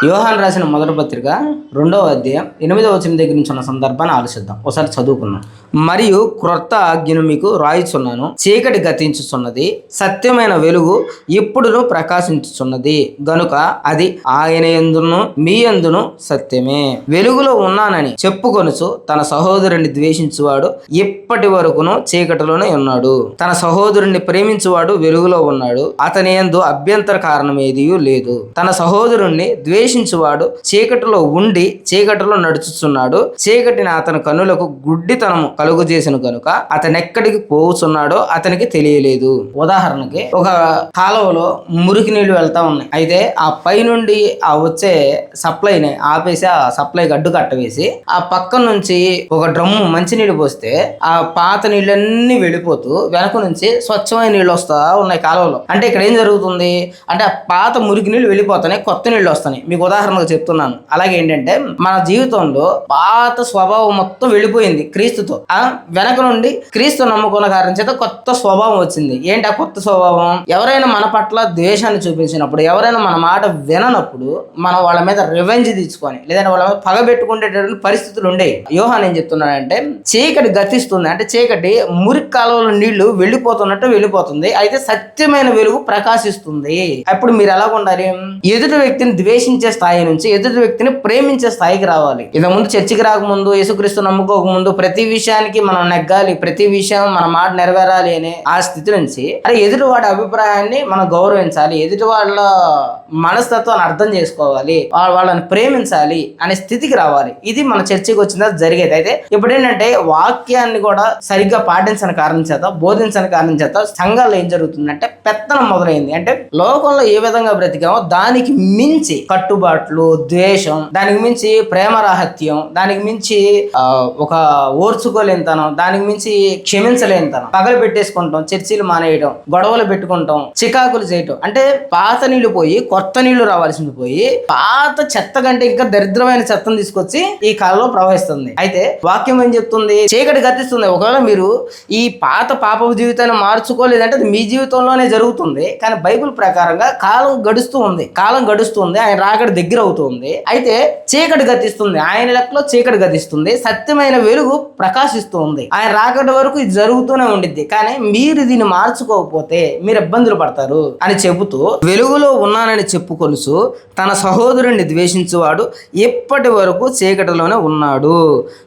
యోహాను రాసిన మొదటి పత్రిక 2వ అధ్యాయం 8వ వచనం దగ్గర నుంచి ఉన్న సందర్భాన్ని ఆలోచిద్దాం. ఒకసారి చదువుకుందాం. మరియు క్రొత్త ఆజ్ఞను మీకు రాయిచున్నాను, చీకటి గతించుచున్నది, సత్యమైన వెలుగు ఇప్పుడును ప్రకాశించుచున్నది గనుక అది ఆయన యందును మీ యందును సత్యమే. వెలుగులో ఉన్నానని చెప్పుకొనుచు తన సహోదరుని ద్వేషించువాడు ఇప్పటి వరకును చీకటిలోనే ఉన్నాడు. తన సహోదరుని ప్రేమించువాడు వెలుగులో ఉన్నాడు, అతని యందు అభ్యంతర కారణం ఏదీ లేదు. తన సహోదరుణ్ణి ద్వేషించువాడు చీకటిలో ఉండి చీకటిలో నడుచుచున్నాడు, చీకటిని అతని కన్నులకు గుడ్డితనము కలుగు చేసిన కనుక అతనెక్కడికి పోవుచున్నాడో అతనికి తెలియలేదు. ఉదాహరణకి ఒక కాలువలో మురికి నీళ్లు వెళ్తా ఉన్నాయి. అయితే ఆ పై నుండి ఆ వచ్చే సప్లైని ఆపేసి ఆ సప్లైకి అడ్డు కట్టవేసి ఆ పక్క నుంచి ఒక డ్రమ్ము మంచినీళ్ళు పోస్తే ఆ పాత నీళ్ళన్నీ వెళ్ళిపోతూ వెనక నుంచి స్వచ్ఛమైన నీళ్ళు వస్తా ఉన్నాయి కాలువలో. అంటే ఇక్కడ ఏం జరుగుతుంది అంటే ఆ పాత మురికి నీళ్ళు వెళ్ళిపోతున్నాయి, కొత్త నీళ్ళు వస్తున్నాయి. మీకు ఉదాహరణకు చెప్తున్నాను. అలాగే ఏంటంటే మన జీవితంలో పాత స్వభావం మొత్తం వెళ్ళిపోయింది క్రీస్తుతో. వెనక నుండి క్రీస్తు నమ్ముకున్న కారణం చేత కొత్త స్వభావం వచ్చింది. ఏంటి ఆ కొత్త స్వభావం? ఎవరైనా మన పట్ల ద్వేషాన్ని చూపించినప్పుడు, ఎవరైనా మన మాట విననప్పుడు మనం వాళ్ళ మీద రివెంజ్ తీసుకొని లేదంటే వాళ్ళ మీద పగబెట్టుకునేటటువంటి పరిస్థితులు ఉండేవి. యోహాను ఏం చెప్తున్నాడంటే చీకటి గతిస్తుంది, అంటే చీకటి మురికి కాలువలో నీళ్లు వెళ్ళిపోతున్నట్టు వెళ్ళిపోతుంది, అయితే సత్యమైన వెలుగు ప్రకాశిస్తుంది. అప్పుడు మీరు ఎలా ఉండాలి? ఎదుటి వ్యక్తిని ద్వేషించే స్థాయి నుంచి ఎదుటి వ్యక్తిని ప్రేమించే స్థాయికి రావాలి. ఇంతకు ముందు చర్చికి రాకముందు, యేసుక్రీస్తు నమ్ముకోకముందు ప్రతి విషయానికి మనం నెగ్గాలి, ప్రతి విషయం మన మాట నెరవేరాలి అనే ఆ స్థితి నుంచి ఎదుటి వాడి అభిప్రాయాన్ని మనం గౌరవించాలి, ఎదుటి వాళ్ళ మనస్తత్వాన్ని అర్థం చేసుకోవాలి, వాళ్ళని ప్రేమించాలి అనే స్థితికి రావాలి. ఇది మన చర్చికి వచ్చిన జరిగేది. అయితే ఇప్పుడు ఏంటంటే వాక్యాన్ని కూడా సరిగ్గా పాటించని కారణం చేత, బోధించని కారణం చేత సంఘాల్లో ఏం జరుగుతుందంటే పెత్తనం మొదలైంది. అంటే లోకంలో ఏ విధంగా బ్రతికామో దానికి మించి కట్టుబాట్లు, ద్వేషం, దానికి మించి ప్రేమ రాహిత్యం, దానికి మించి ఒక ఓర్చుకోలేనితనం, దానికి మించి క్షమించలేనితనం, పగలు పెట్టేసుకుంటాం, చర్చీలు మానేయడం, గొడవలు పెట్టుకుంటాం, చికాకులు చేయటం. అంటే పాత నీళ్లు పోయి కొత్త నీళ్లు రావాల్సింది పోయి పాత చెత్త కంటే ఇంకా దరిద్రమైన చెత్తను తీసుకొచ్చి ఈ కాలంలో ప్రవహిస్తుంది. అయితే వాక్యం ఏం చెప్తుంది? చీకటి గతిస్తుంది. ఒకవేళ మీరు ఈ పాత పాపపు జీవితాన్ని మార్చుకోలేదంటే అది మీ జీవితంలోనే జరుగుతుంది. కానీ బైబిల్ ప్రకారంగా కాలం గడుస్తూ ఉంది, ఆయన రాకడ దగ్గర అవుతుంది. అయితే చీకటి గతిస్తుంది, ఆయన లెక్కలో చీకటి గతిస్తుంది, సత్యమైన వెలుగు ప్రకాశిస్తూ ఉంది. ఆయన రాకడ వరకు ఇది జరుగుతూనే ఉండిద్ది. కానీ మీరు దీన్ని మార్చుకోకపోతే మీరు ఇబ్బందులు పడతారు అని చెబుతూ వెలుగులో ఉన్నానని చెప్పుకొనుచు తన సహోదరుణ్ణి ద్వేషించువాడు ఇప్పటి వరకు చీకటిలోనే ఉన్నాడు,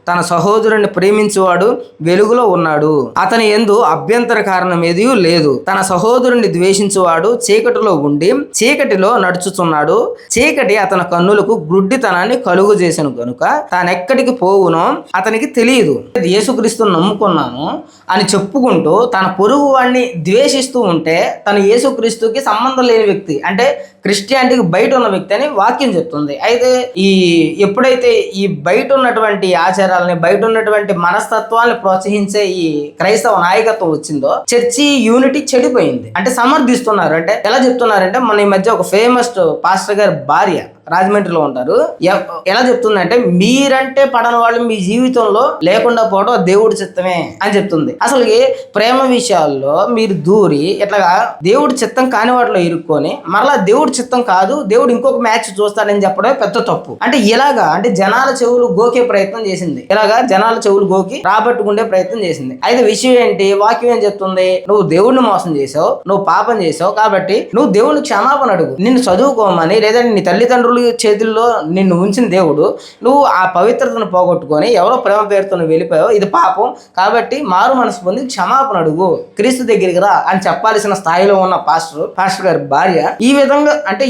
తన సహోదరుణ్ణి ప్రేమించువాడు వెలుగులో ఉన్నాడు, అతని యందు అభ్యంతర కారణం ఏదీ లేదు. తన సహోదరుణ్ణి ద్వేషించువాడు చీకటిలో ఉండి చీకటిలో నడుచుచున్నాడు, చీకటి అతని కన్నులకు గుడ్డితనాన్ని కలుగు చేసిన కనుక తానెక్కడికి పోవునో అతనికి తెలియదు. యేసుక్రీస్తుని నమ్ముకున్నాను అని చెప్పుకుంటూ తన పొరుగు వాడిని ద్వేషిస్తూ ఉంటే తను యేసుక్రీస్తుకి సంబంధం లేని వ్యక్తి, అంటే క్రిస్టియానిటీకి బయట ఉన్న వ్యక్తి అని వాక్యం చెప్తుంది. అయితే ఎప్పుడైతే ఈ బయట ఉన్నటువంటి ఆచారాలని, బయట ఉన్నటువంటి మనస్తత్వాన్ని ప్రోత్సహించే ఈ క్రైస్తవ నాయకత్వం వచ్చిందో చర్చి యూనిటీ చెడిపోయింది. అంటే సమర్థిస్తున్నారు. అంటే ఎలా చెప్తున్నారంటే మన ఈ మధ్య ఒక ఫేమస్ పాస్టర్ గారి భార్య రాజమండ్రిలో ఉంటారు, ఎలా చెప్తుందంటే మీరంటే పడని వాళ్ళు మీ జీవితంలో లేకుండా పోవడం దేవుడి చిత్తమే అని చెప్తుంది. అసలు ప్రేమ విషయాల్లో మీరు దూరి ఇట్లాగా దేవుడి చిత్తం కాని వాటిలో ఇరుక్కొని మరలా దేవుడి చిత్తం కాదు, దేవుడు ఇంకొక మ్యాచ్ చూస్తాడని చెప్పడమే పెద్ద తప్పు. అంటే ఇలాగా అంటే జనాల చెవులు గోకే ప్రయత్నం చేసింది, ఇలాగా జనాల చెవులు గోకి రాబట్టుకుండే ప్రయత్నం చేసింది. అయితే విషయం ఏంటి? వాక్యం ఏం చెప్తుంది? నువ్వు దేవుడిని మోసం చేసావు, నువ్వు పాపం చేసావు, కాబట్టి నువ్వు దేవుడిని క్షమాపణ అడుగు. నిన్ను చదువుకోమని లేదా నీ తల్లిదండ్రులు చేతుల్లో నిన్ను ఉంచిన దేవుడు నువ్వు ఆ పవిత్రతను పోగొట్టుకొని ఎవరో ప్రేమ పేరుతో వెళ్ళిపోయావు, ఇది పాపం, కాబట్టి మారు మనసు పొంది క్షమాపణ అడుగు, క్రీస్తు దగ్గరికి రా అని చెప్పాల్సిన స్థాయిలో ఉన్న పాస్టర్ గారి భార్య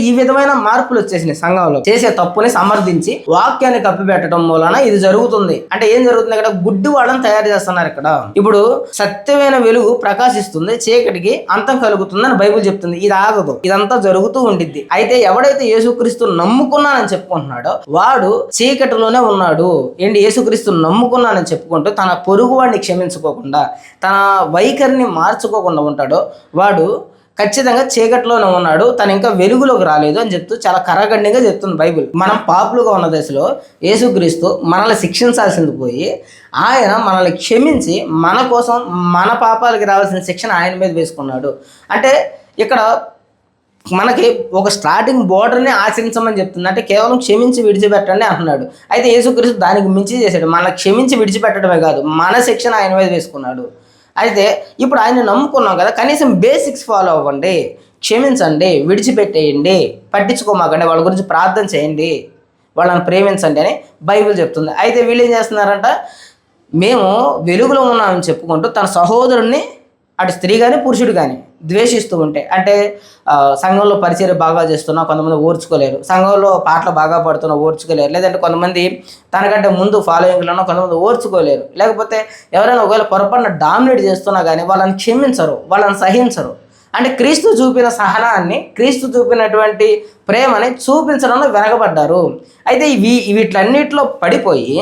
ఈ విధమైన మార్పులు వచ్చేసినాయి సంఘంలో. చేసే తప్పుని సమర్థించి వాక్యాన్ని కప్పిపెట్టడం మూలన ఇది జరుగుతుంది. అంటే ఏం జరుగుతుంది? ఇక్కడ గుడ్డి వాళ్ళని తయారు చేస్తున్నారు. ఇక్కడ ఇప్పుడు సత్యమైన వెలుగు ప్రకాశిస్తుంది, చీకటికి అంతం కలుగుతుందని బైబిల్ చెప్తుంది. ఇది ఆగదు, ఇదంతా జరుగుతూ ఉండిద్ది. అయితే ఎవడైతే యేసుక్రీస్తు నమ్ముకున్నానని చెప్పుకుంటున్నాడో వాడు చీకటిలోనే ఉన్నాడు. ఏంటి? యేసుక్రీస్తు నమ్ముకున్నానని చెప్పుకుంటూ తన పొరుగు వాడిని క్షమించుకోకుండా, తన వైఖరిని మార్చుకోకుండా ఉంటాడో వాడు ఖచ్చితంగా చీకటిలోనే ఉన్నాడు, తను ఇంకా వెలుగులోకి రాలేదు అని చెప్తూ చాలా కరాఖండిగా చెప్తుంది బైబిల్. మనం పాపులుగా ఉన్న దశలో యేసుక్రీస్తు మనల్ని శిక్షించాల్సింది పోయి ఆయన మనల్ని క్షమించి మన కోసం మన పాపాలకి రావాల్సిన శిక్షణ ఆయన మీద వేసుకున్నాడు. అంటే ఇక్కడ మనకి ఒక స్టార్టింగ్ బోర్డర్ని ఆచరించమని చెప్తుంది. అంటే కేవలం క్షమించి విడిచిపెట్టండి అంటున్నాడు. అయితే యేసుక్రీస్తు దానికి మించి చేశాడు. మన క్షమించి విడిచిపెట్టడమే కాదు, మన శిక్షణ ఆయన మీద వేసుకున్నాడు. అయితే ఇప్పుడు ఆయన నమ్ముకున్నాం కదా, కనీసం బేసిక్స్ ఫాలో అవ్వండి. క్షమించండి, విడిచిపెట్టేయండి, పట్టించుకోమాకండి, వాళ్ళ గురించి ప్రార్థన చేయండి, వాళ్ళని ప్రేమించండి అని బైబిల్ చెప్తుంది. అయితే వీళ్ళు ఏం చేస్తున్నారంట, మేము వెలుగులో ఉన్నామని చెప్పుకుంటూ తన సహోదరుణ్ణి, అటు స్త్రీ కానీ పురుషుడు కానీ ద్వేషిస్తూ ఉంటే, అంటే సంఘంలో పరిచయం బాగా చేస్తున్నా కొంతమంది ఓర్చుకోలేరు, సంఘంలో పాటలు బాగా పాడుతున్నా ఓర్చుకోలేరు, లేదంటే కొంతమంది తనకంటే ముందు ఫాలోయింగ్లో ఉన్న కొంతమంది ఓర్చుకోలేరు, లేకపోతే ఎవరైనా ఒకవేళ పొరపాటున డామినేట్ చేస్తున్నా కానీ వాళ్ళని క్షమించరు, వాళ్ళని సహించరు. అంటే క్రీస్తు చూపిన సహనాన్ని, క్రీస్తు చూపినటువంటి ప్రేమని చూపించడంలో వెనకబడ్డారు. అయితే వీటిలన్నిటిలో పడిపోయి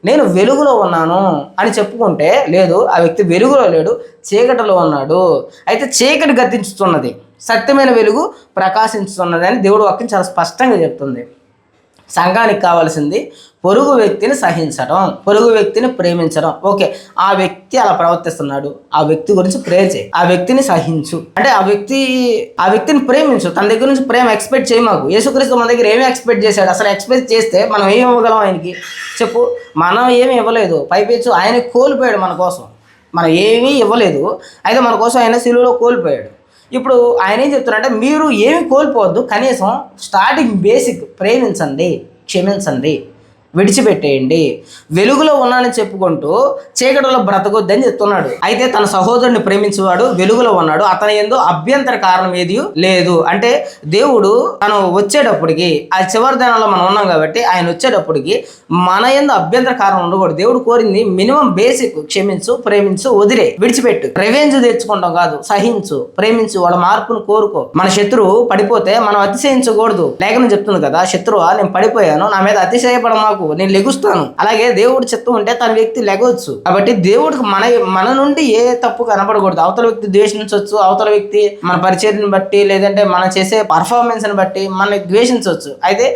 నేను వెలుగులో ఉన్నాను అని చెప్పుకుంటే, లేదు, ఆ వ్యక్తి వెలుగులో లేడు, చీకటిలో ఉన్నాడు. అయితే చీకటి గతించుతున్నది, సత్యమైన వెలుగు ప్రకాశించుతున్నది అని దేవుడు వాక్యం చాలా స్పష్టంగా చెప్తుంది. సంఘానికి కావాల్సింది పొరుగు వ్యక్తిని సహించడం, పొరుగు వ్యక్తిని ప్రేమించడం. ఓకే, ఆ వ్యక్తి అలా ప్రవర్తిస్తున్నాడు, ఆ వ్యక్తి గురించి ప్రేర్ చేయి, ఆ వ్యక్తిని సహించు. అంటే ఆ వ్యక్తిని ప్రేమించు, తన దగ్గర నుంచి ప్రేమ ఎక్స్పెక్ట్ చేయమాకు. యేసుక్రీస్తు మన దగ్గర ఏమి ఎక్స్పెక్ట్ చేశాడు? అసలు ఎక్స్పెక్ట్ చేస్తే మనం ఏమి ఇవ్వగలం ఆయనకి? చెప్పు. మనం ఏమి ఇవ్వలేదు, పైపెచ్చు ఆయన కోల్పోయాడు మన కోసం. మనం ఏమీ ఇవ్వలేదు, అయితే మన కోసం ఆయన సిలువలో కోల్పోయాడు. ఇప్పుడు ఆయన ఏం చెప్తున్నారంటే, మీరు ఏమి కోల్పోవద్దు, కనీసం స్టార్టింగ్ బేసిక్ ప్రేమించండి, క్షమించండి, విడిచిపెట్టేయండి. వెలుగులో ఉన్నానని చెప్పుకుంటూ చీకటిలో బ్రతకొద్దని చెప్తున్నాడు. అయితే తన సహోదరుని ప్రేమించేవాడు వెలుగులో ఉన్నాడు, అతని యందు అభ్యంతర కారణం ఏది లేదు. అంటే దేవుడు తను వచ్చేటప్పటికి, ఆ చివరి దినాల్లో మనం ఉన్నాం కాబట్టి ఆయన వచ్చేటప్పటికి మన యందు అభ్యంతర కారణం ఉండకూడదు. దేవుడు కోరింది మినిమం బేసిక్, క్షమించు, ప్రేమించు, వదిలే, విడిచిపెట్టు. రివెంజ్ తెచ్చుకుంటాం కాదు, సహించు, ప్రేమించు, వాళ్ళ మార్పును కోరుకో. మన శత్రువు పడిపోతే మనం అతిశయించకూడదు. లేఖనం చెప్తుంది కదా, శత్రువా నేను పడిపోయాను, నా మీద అతిశయపడమాకు, నేను లెగుస్తాను. అలాగే దేవుడు చిత్తం ఉంటే తన వ్యక్తి లెగవచ్చు. కాబట్టి దేవుడికి మన నుండి ఏ తప్పు కనపడకూడదు. అవతల వ్యక్తి ద్వేషించవచ్చు, అవతల వ్యక్తి మన పరిచర్ని బట్టి, లేదంటే మనం చేసే పర్ఫార్మెన్స్ ని బట్టి మనకి ద్వేషించవచ్చు. అయితే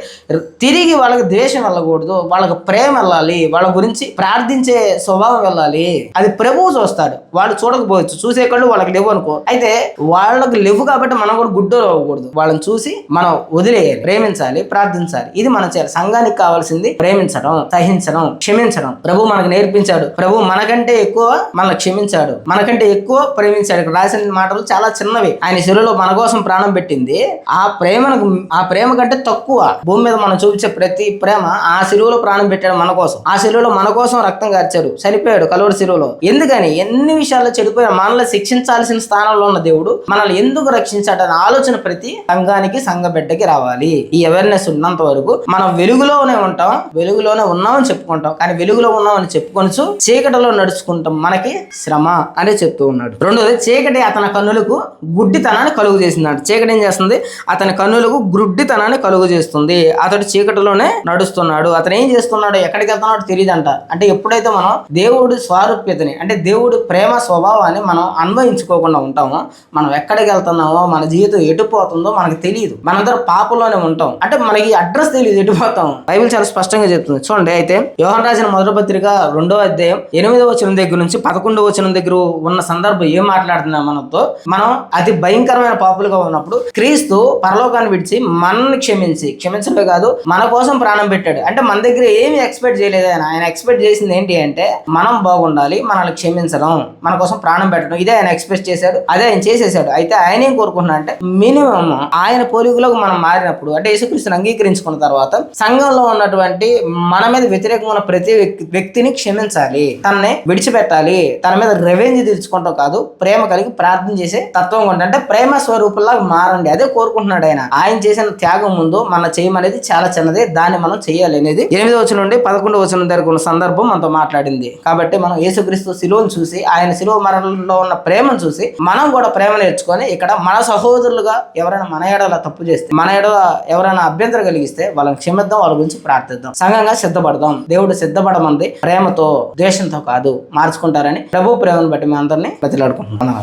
తిరిగి వాళ్ళకి ద్వేషం వెళ్ళకూడదు, వాళ్ళకి ప్రేమ వెళ్ళాలి, వాళ్ళ గురించి ప్రార్థించే స్వభావం వెళ్ళాలి. అది ప్రభువు చూస్తాడు, వాళ్ళు చూడకపోవచ్చు, చూసే కళ్ళు వాళ్ళకి లేవు అనుకో. అయితే వాళ్ళకి లేవు కాబట్టి మనం కూడా గుడ్డోలు అవ్వకూడదు, వాళ్ళని చూసి మనం వదిలేయాలి, ప్రేమించాలి, ప్రార్థించాలి. ఇది మనం చేయాలి. సంఘానికి కావాల్సింది ప్రేమించడం, సహించడం, క్షమించడం. ప్రభు మనకు నేర్పించాడు. ప్రభు మనకంటే ఎక్కువ మనల్ని క్షమించాడు, మనకంటే ఎక్కువ ప్రేమించాడు. ఇక్కడ రాసిన మాటలు చాలా చిన్నవి. ఆయన శిలువలో మన కోసం ప్రాణం పెట్టింది. ఆ ప్రేమ కంటే తక్కువ భూమి మీద మనం చూపించే ప్రతి ప్రేమ ఆ శిలువలో ప్రాణం పెట్టాడు మన కోసం. ఆ శిలువలో మన కోసం రక్తం కార్చాడు, చనిపోయాడు కలువరి శిలువలో. ఎందుకని? ఎన్ని విషయాల్లో చెడిపోయిన మనల్ని శిక్షించాల్సిన స్థానంలో ఉన్న దేవుడు మనల్ని ఎందుకు రక్షించాడనే ఆలోచన ప్రతి సంఘానికి, సంఘ బిడ్డకి రావాలి. ఈ అవేర్నెస్ ఉన్నంత వరకు మనం వెలుగులోనే ఉంటాం, వెలుగులోనే ఉన్నామని చెప్పుకుంటాం. కానీ వెలుగులో ఉన్నామని చెప్పుకొనచ్చు చీకటిలో నడుచుకుంటాం, మనకి శ్రమ అని చెప్తూ ఉన్నాడు. రెండోది, చీకటి అతని కన్నులకు గుడ్డితనాన్ని కలుగు చేసింది. చీకటి ఏం చేస్తుంది? అతని కన్నులకు గుడ్డితనాన్ని కలుగు చేస్తుంది. అతడు చీకటిలోనే నడుస్తున్నాడు. అతను ఏం చేస్తున్నాడు, ఎక్కడికి వెళ్తున్నాడో తెలియదంట. అంటే ఎప్పుడైతే మనం దేవుడి స్వారూప్యతని, అంటే దేవుడి ప్రేమ స్వభావాన్ని మనం అన్వయించుకోకుండా ఉంటామో, మనం ఎక్కడికి వెళ్తున్నామో, మన జీవితం ఎటుపోతుందో మనకు తెలియదు. మనందరం పాపంలోనే ఉంటాం. అంటే మనకి అడ్రస్ తెలియదు, ఎటుపోతాం. బైబిల్ చాలా స్పష్టంగా చెప్తుంది. చూడండి, అయితే యోహాను రాసిన మొదటి పత్రిక 2వ అధ్యాయం 8వ వచనం దగ్గర నుంచి 11వ వచనం దగ్గర ఉన్న సందర్భం ఏం మాట్లాడుతున్నాం మనతో, మనం అతి భయంకరమైన పాపులుగా ఉన్నప్పుడు క్రీస్తు పరలోకాన్ని విడిచి మనల్ని క్షమించడమే కాదు మన కోసం ప్రాణం పెట్టాడు. అంటే మన దగ్గర ఏమి ఎక్స్పెక్ట్ చేయలేదు ఆయన ఎక్స్పెక్ట్ చేసింది ఏంటి అంటే మనం బాగుండాలి, మనల్ని క్షమించడం, మన కోసం ప్రాణం పెట్టడం. ఇదే ఆయన ఎక్స్పెక్ట్ చేశాడు, అదే ఆయన చేసేసాడు. అయితే ఆయన ఏం కోరుకుంటున్నా అంటే మినిమం ఆయన పోలికలోకి మనం మారినప్పుడు, అంటే యేసుక్రీస్తుని అంగీకరించుకున్న తర్వాత సంఘంలో ఉన్నటువంటి మన మీద వ్యతిరేకమైన ప్రతి వ్యక్తిని క్షమించాలి, తనని విడిచిపెట్టాలి, తన మీద రెవెంజ్ తీర్చుకుంటాం కాదు, ప్రేమ కలిగి ప్రార్థన చేసే తత్వం కొంటే, అంటే ప్రేమ స్వరూపంలాగా మారండి. అదే కోరుకుంటున్నాడు ఆయన. ఆయన చేసిన త్యాగం ముందు మన చేయమనేది చాలా చిన్నదే, దాన్ని మనం చేయాలి అనేది 8వ వచనం నుండి 11వ వచనం దగ్గర ఉన్న సందర్భం మనతో మాట్లాడింది. కాబట్టి మనం యేసుక్రీస్తు శిలువను చూసి, ఆయన శిలువ మరణంలో ఉన్న ప్రేమను చూసి మనం కూడా ప్రేమ నేర్చుకొని, ఇక్కడ మన సహోదరులుగా ఎవరైనా మన ఏడల తప్పు చేస్తే, మన ఏడల ఎవరైనా అభ్యంతరం కలిగిస్తే వాళ్ళని క్షమిద్దాం, వాళ్ళ గురించి ప్రార్థిద్దాం, సంఘంగా సిద్ధపడదాం. దేవుడు సిద్ధపడమంది ప్రేమతో, ద్వేషంతో కాదు, మార్చుకుంటారని ప్రభు ప్రేమను బట్టి మేము అందరినీ బతిలాడుకుంటున్నాం.